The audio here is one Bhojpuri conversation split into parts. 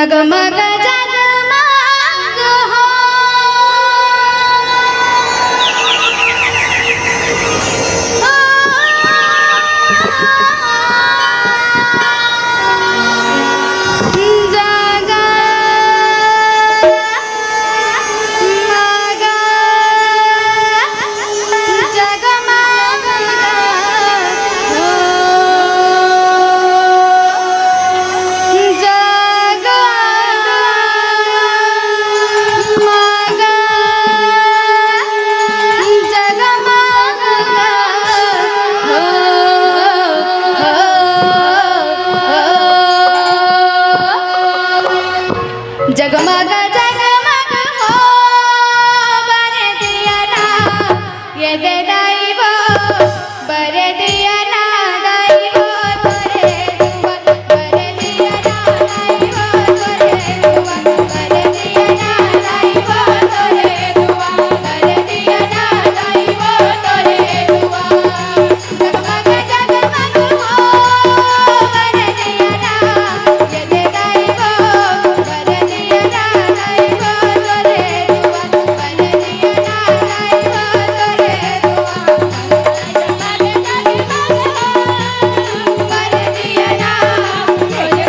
जगमग जगमग हो जगमग जगमग हो बरे दिया ना ये दे दैवो बरे दिया ना दैवो तोरे दुआ बरे दिया ना दैवो तोरे दुआ बरे दिया ना दैवो तोरे दुआ बरे दिया ना दैवो तोरे दुआ जगमग जगमग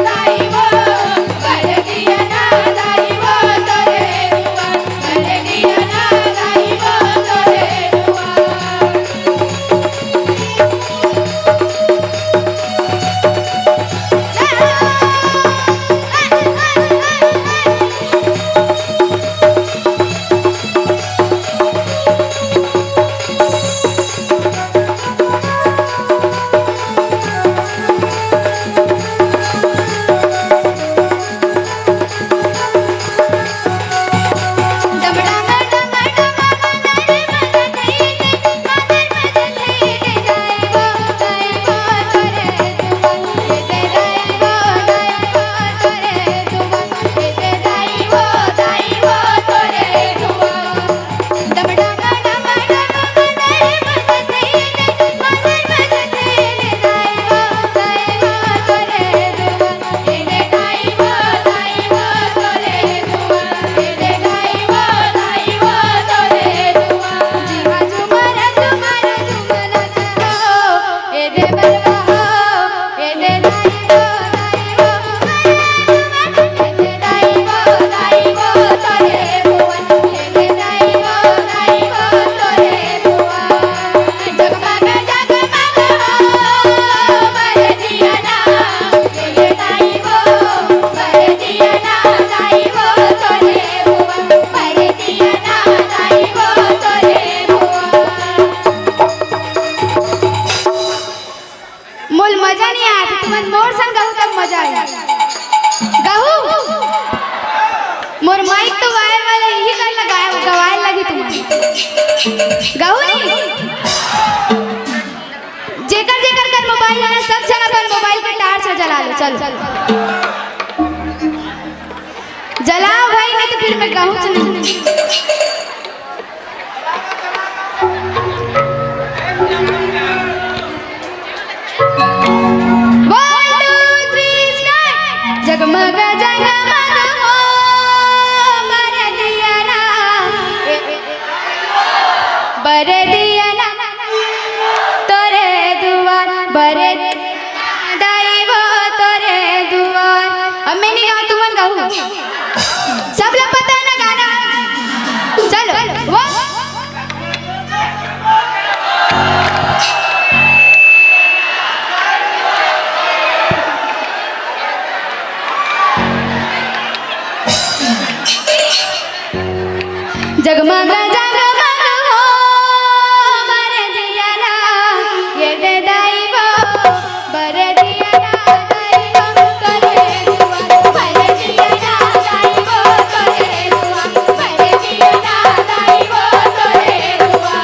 हो बरे दिया ना ये दे दैवो बरे मजा नहीं आया तो तुम्हें मोर संग गाहू तक मजा आया गाहू मोर माइक तो वायर वाले यही कर लगाया गवाए लगी तुम्हारी गाहू नहीं जेकर जेकर कर मोबाइल है ना सब जन अपन मोबाइल के टार्च जला लो चलो जलाओ भाई नहीं तो फिर मैं गाहू चली जगमग जगमग हो बरे दिया ना तोरे दुआर बरे दैवो तोरे दुआर अब मैं नहीं गाऊं तुम गाऊं सब लोग पता है ना गाना चलो वो जगमग जगमग हो बरे दिया ना ये दे दैवो बरे दिया ना दैवो तोरे दुआ बरे दिया ना दैवो तोरे दुआ बरे दिया ना दैवो तोरे दुआ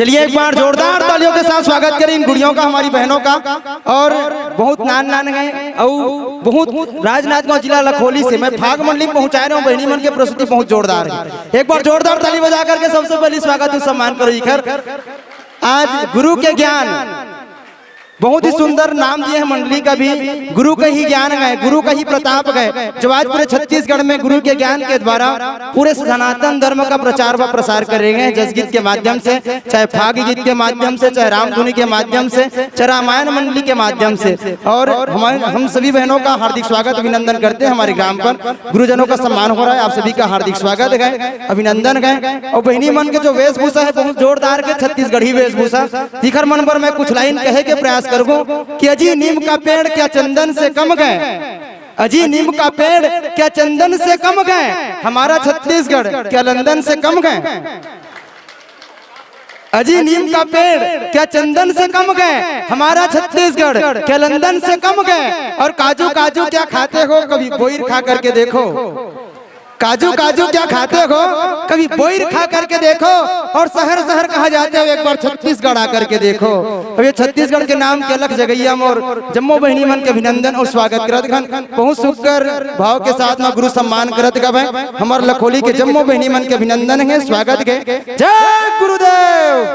चलिए एक बार जोरदार तालियों के साथ स्वागत करें इन गुड़ियों का, हमारी बहनों का। और बहुत नान गए और बहुत राजनांदगांव जिला लखोली से मैं फाग मंडली पहुंचा रहा हूँ। बहनी मन के प्रस्तुति बहुत जोरदार है। एक बार जोरदार ताली बजा करके सबसे पहले स्वागत सम्मान करो इधर। आज गुरु के ज्ञान बहुत ही सुंदर नाम दिए हैं मंडली का भी। गुरु का ही ज्ञान गए, गुरु का ही प्रताप गए, जो आज पूरे छत्तीसगढ़ में गुरु के ज्ञान के द्वारा पूरे सनातन धर्म का प्रचार व प्रसार करेंगे। जसगीत के माध्यम से, चाहे फाग गीत के माध्यम से, चाहे रामधुनी के माध्यम से, चाहे रामायण मंडली के माध्यम से। और हम सभी बहनों का हार्दिक स्वागत अभिनंदन करते हैं। हमारे ग्राम पर गुरुजनों का सम्मान हो रहा है, आप सभी का हार्दिक स्वागत है, अभिनंदन है। और बहनी मन के जो वेशभूषा है बहुत जोरदार के छत्तीसगढ़ी वेशभूषा। शिखर मन पर मैं कुछ लाइन कहे के प्रयास करूं कि अजी नीम का पेड़ क्या चंदन से कम गए, अजी नीम का पेड़ क्या चंदन से कम गए, हमारा छत्तीसगढ़ क्या लंदन से कम गए। अजी नीम का पेड़ क्या चंदन से कम गए, हमारा छत्तीसगढ़ क्या लंदन से कम गए। और काजू काजू क्या खाते हो, कभी बोईर खा करके देखो। काजू काजू क्या खाते हो, कभी बोईर खा करके देखो। और शहर शहर कहा जाते हो, एक बार छत्तीसगढ़ आकर के देखो। अब ये छत्तीसगढ़ के नाम के अलग जगैया मोर जम्मो बहनी मन के अभिनंदन और स्वागत करत गन। बहुत सुखकर भाव के साथ में गुरु सम्मान करत गए। हमार लखोली के जम्मो बहनी मन के अभिनंदन है, स्वागत है। जय गुरुदेव।